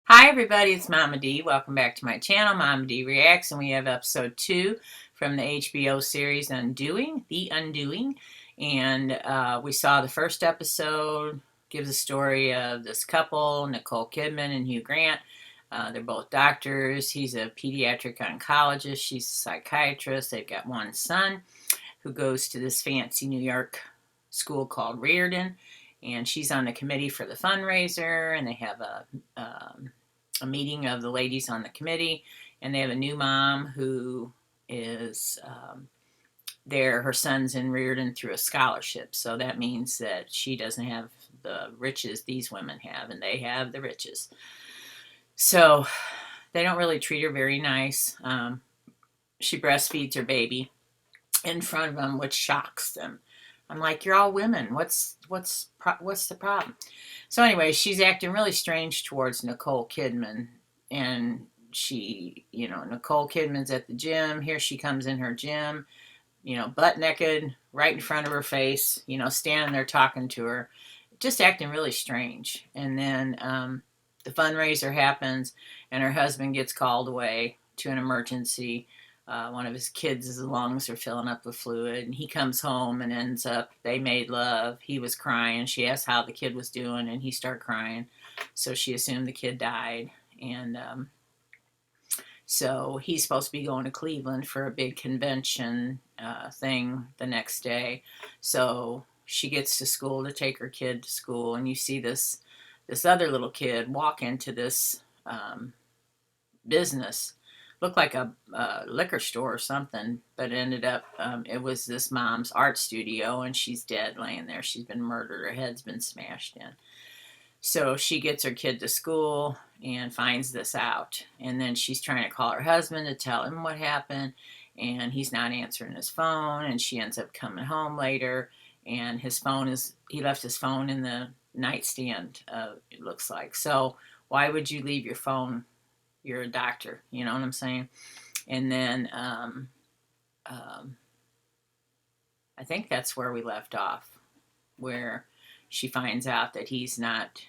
Hi everybody, it's Mama D. Welcome back to my channel, Mama D Reacts, and we have episode 2 from the HBO series Undoing, The Undoing. And we saw the first episode, gives a story of this couple, Nicole Kidman and Hugh Grant. They're both doctors. He's a pediatric oncologist. She's a psychiatrist. They've got one son who goes to this fancy New York school called Riordan. And she's on the committee for the fundraiser, and they have a meeting of the ladies on the committee, and they have a new mom who is there. Her son's in Riordan through a scholarship, so that means that she doesn't have the riches these women have, and they have the riches. So they don't really treat her very nice. She breastfeeds her baby in front of them, which shocks them. I'm like, you're all women. What's the problem? So anyway, she's acting really strange towards Nicole Kidman, and Nicole Kidman's at the gym. Here she comes in her gym, butt naked, right in front of her face, standing there talking to her, just acting really strange. And then the fundraiser happens, and her husband gets called away to an emergency. One of his kids' lungs are filling up with fluid, and he comes home and ends up, they made love. He was crying. She asked how the kid was doing, and he started crying. So she assumed the kid died. And so he's supposed to be going to Cleveland for a big convention thing the next day. So she gets to school to take her kid to school, and you see this other little kid walk into this business. Looked like a liquor store or something, but it ended up, it was this mom's art studio, and she's dead laying there. She's been murdered. Her head's been smashed in. So she gets her kid to school and finds this out. And then she's trying to call her husband to tell him what happened, and he's not answering his phone, and she ends up coming home later, and he left his phone in the nightstand, it looks like. So why would you leave your phone? You're a doctor, you know what I'm saying? And then I think that's where we left off, where she finds out that he's not,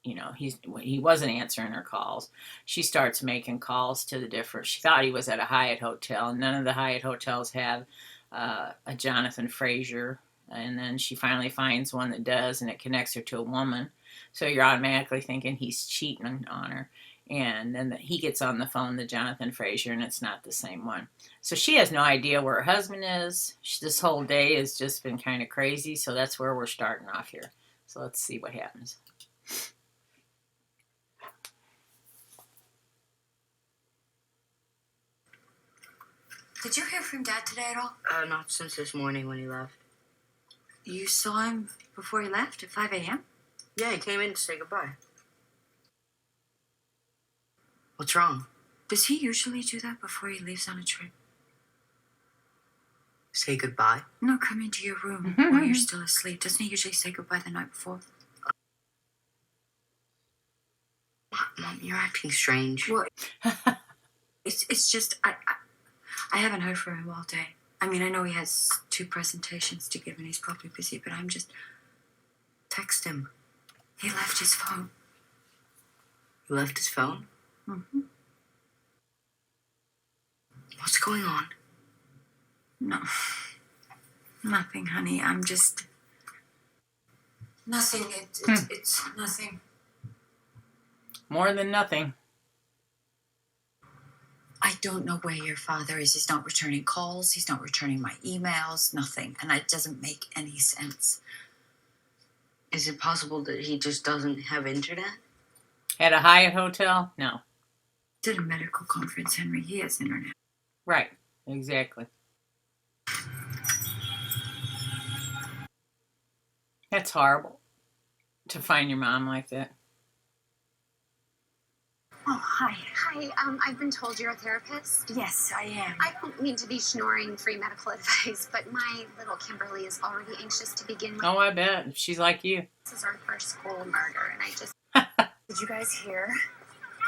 he wasn't answering her calls. She starts making calls to she thought he was at a Hyatt hotel, and none of the Hyatt hotels have a Jonathan Fraser. And then she finally finds one that does, and it connects her to a woman. So you're automatically thinking he's cheating on her. And then he gets on the phone to Jonathan Fraser, and it's not the same one. So she has no idea where her husband is. This whole day has just been kind of crazy, so that's where we're starting off here. So let's see what happens. Did you hear from Dad today at all? Not since this morning when he left. You saw him before he left at 5 a.m.? Yeah, he came in to say goodbye. What's wrong? Does he usually do that before he leaves on a trip? Say goodbye? No, come into your room while you're still asleep. Doesn't he usually say goodbye the night before? Mom, you're acting strange. Well, it's just, I haven't heard from him all day. I mean, I know he has 2 presentations to give and he's probably busy, but I'm just... Text him. He left his phone. He left his phone? Mm-hmm. What's going on? No. Nothing, honey. I'm just... Nothing. It's nothing. More than nothing. I don't know where your father is. He's not returning calls. He's not returning my emails. Nothing. And it doesn't make any sense. Is it possible that he just doesn't have internet? At a Hyatt hotel? No. At a medical conference, Henry. He has internet. Right. Exactly. That's horrible to find your mom like that. Oh, hi. Hi, I've been told you're a therapist. Yes, I am. I don't mean to be schnoring free medical advice, but my little Kimberly is already anxious to begin with. Oh, I bet. She's like you. This is our first school murder, and I just... Did you guys hear?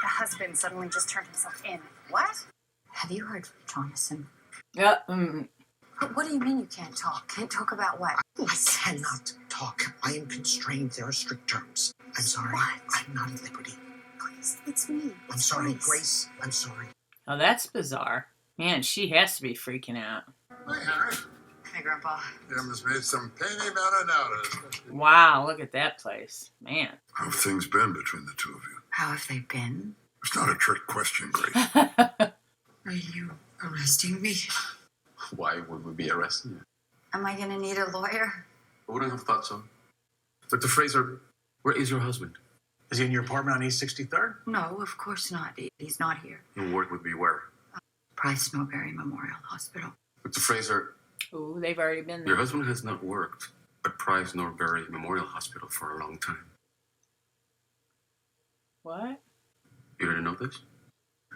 The husband suddenly just turned himself in. What? Have you heard from Jonathan? Yeah. What do you mean you can't talk? Can't talk about what? I cannot talk. I am constrained. There are strict terms. I'm sorry. What? I'm not at liberty. It's me. I'm It's sorry, Grace. I'm sorry. Oh, that's bizarre. Man, she has to be freaking out. Hi, Henry. Hey, Grandpa. You must made some penny ballerinatas. Wow, look at that place. Man. How have things been between the two of you? How have they been? It's not a trick question, Grace. Are you arresting me? Why would we be arresting you? Am I gonna need a lawyer? I wouldn't have thought so. Dr. Fraser, where is your husband? Is he in your apartment on East 63rd? No, of course not. He's not here. Your work would be where? Price Norbury Memorial Hospital. Dr. Fraser, Ooh, they've already been your there. husband has not worked at Price Norbury Memorial Hospital for a long time. What? You didn't know this?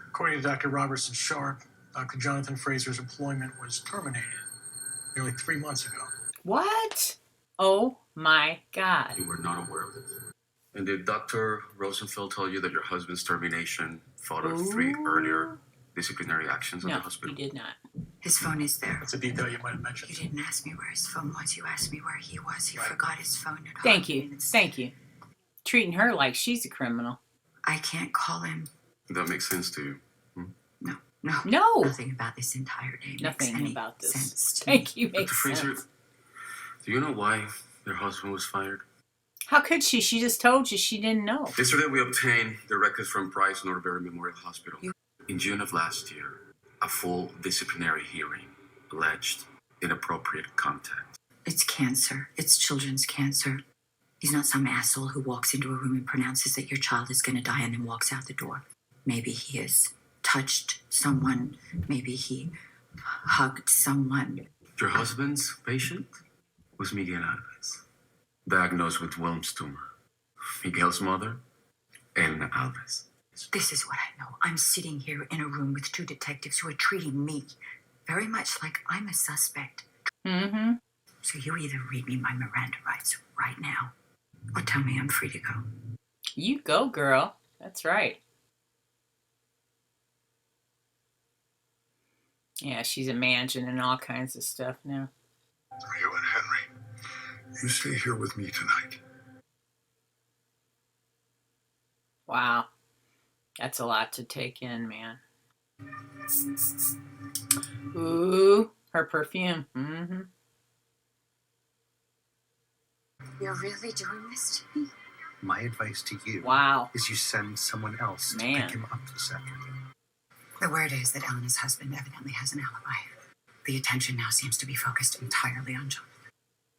According to Dr. Robertson Sharp, Dr. Jonathan Fraser's employment was terminated nearly 3 months ago. What? Oh my God. You were not aware of this. And did Dr. Rosenfeld tell you that your husband's termination followed 3 Ooh. earlier disciplinary actions at No, the hospital? he did not. His phone is there. That's a detail you might have You mentioned. didn't ask me where his phone was. You asked me where he was. He forgot his phone at home. Thank you. Thank you. Treating her like she's a criminal. I can't call him. That makes sense to you. No. No. Nothing about this entire day makes Nothing any about this. sense to me. Thank you. Dr. Makes Fraser, sense. do you know why your husband was fired? How could she? She just told you she didn't know. Yesterday, we obtained the records from Price Norbury Memorial Hospital. You- In June of last year, a full disciplinary hearing alleged inappropriate contact. It's cancer. It's children's cancer. He's not some asshole who walks into a room and pronounces that your child is going to die and then walks out the door. Maybe he has touched someone. Maybe he hugged someone. Your husband's patient was Miguel Alves, diagnosed with Wilms tumor. Miguel's mother, Elena Alves. This is what I know. I'm sitting here in a room with 2 detectives who are treating me very much like I'm a suspect. Mm-hmm. So you either read me my Miranda rights right now or tell me I'm free to go. You go, girl. That's right. Yeah, she's imagining all kinds of stuff now. You and Henry, you stay here with me tonight. Wow. That's a lot to take in, man. Ooh, her perfume. Mm-hmm. You're really doing this to me? My advice to you Wow. is you send someone else to Man. pick him up this afternoon. The word is that Elena's husband evidently has an alibi. The attention now seems to be focused entirely on Jonathan.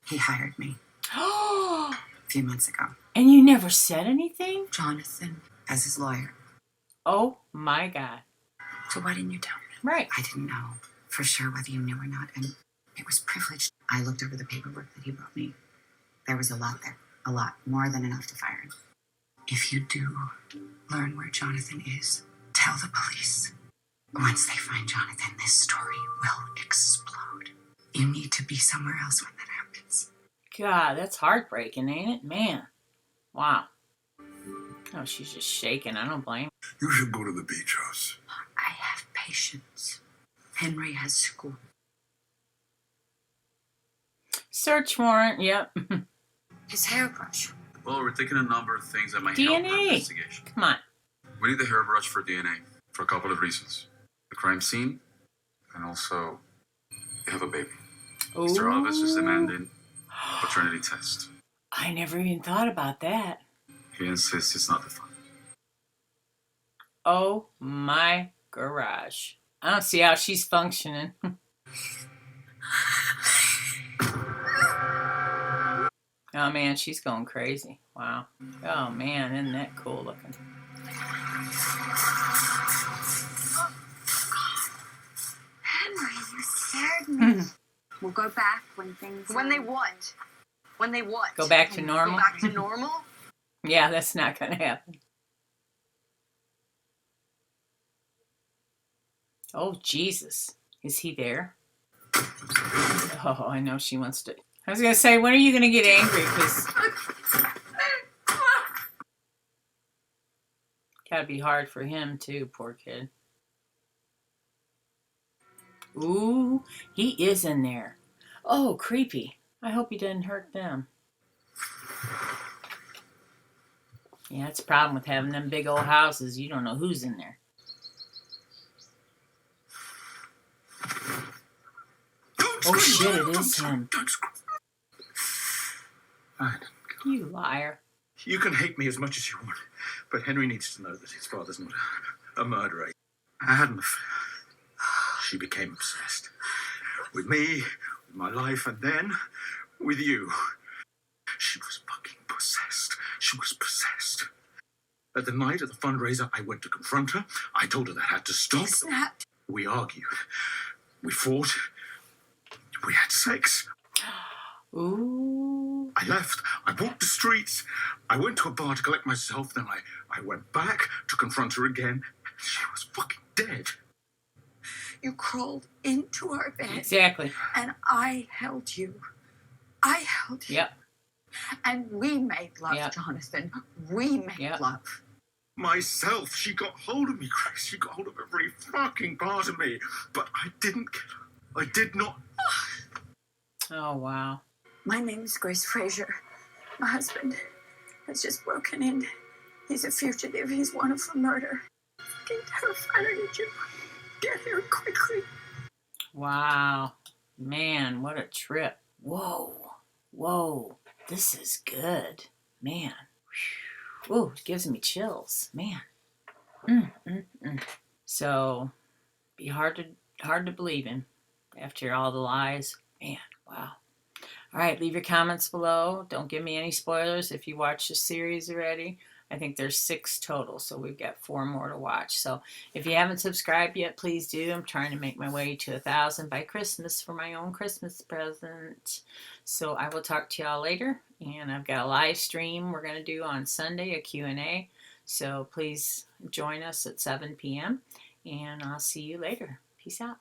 He hired me a few months ago. And you never said anything? Jonathan as his lawyer. Oh my God. So why didn't you tell me? Right. I didn't know for sure whether you knew or not, and it was privileged. I looked over the paperwork that he brought me. There was a lot there. A lot. More than enough to fire him. If you do learn where Jonathan is, tell the police. Once they find Jonathan, this story will explode. You need to be somewhere else when that happens. God, that's heartbreaking, ain't it? Man. Wow. Oh, she's just shaking. I don't blame her. You should go to the beach house. I have patience. Henry has school. Search warrant. Yep. His hairbrush. Well, we're taking a number of things that might help our DNA. investigation. Come on. We need the hairbrush for DNA for a couple of reasons. The crime scene, and also you have a baby. Mr. Alves is Ooh. demanding a paternity test. I never even thought about that. He insists it's not the father. Oh my garage. I don't see how she's functioning. Oh man, she's going crazy. Wow. Oh man, isn't that cool looking? Henry, you scared me. We'll go back when things. When they what? When they what? Go back to normal? Go back to normal? Yeah, that's not gonna happen. Oh Jesus. Is he there? Oh, I know she wants to. I was gonna say, when are you gonna get angry? Because gotta be hard for him too, poor kid. Ooh, he is in there. Oh, creepy. I hope he didn't hurt them. Yeah, that's the problem with having them big old houses. You don't know who's in there. Oh shit, it is him. Fine. You liar. You can hate me as much as you want, but Henry needs to know that his father's not a murderer. I had an affair. She became obsessed. With me, with my life, and then with you. She was fucking possessed. She was possessed. At the night of the fundraiser, I went to confront her. I told her that had to stop. Snapped. We argued. We fought. We had sex. Ooh. I left. I walked the streets. I went to a bar to collect myself. Then I went back to confront her again. She was fucking dead. You crawled into our bed. Exactly. And I held you. I held you. Yep. And we made love, Yep. Jonathan. We made Yep. love. Myself. She got hold of me, Grace. She got hold of every fucking part of me. But I didn't kill her. I did not. Oh, wow. My name is Grace Fraser. My husband has just broken in. He's a fugitive. He's wanted for murder. Fucking terrified. I need you to get here quickly. Wow. Man, what a trip. Whoa. Whoa. This is good. Man. Whew. It gives me chills. Man. So, be hard to believe in after all the lies. Man, wow. All right, leave your comments below. Don't give me any spoilers if you watched the series already. I think there's 6 total, so we've got 4 more to watch. So if you haven't subscribed yet, please do. I'm trying to make my way to 1,000 by Christmas for my own Christmas present. So I will talk to y'all later. And I've got a live stream we're going to do on Sunday, a Q&A. So please join us at 7 p.m. And I'll see you later. Peace out.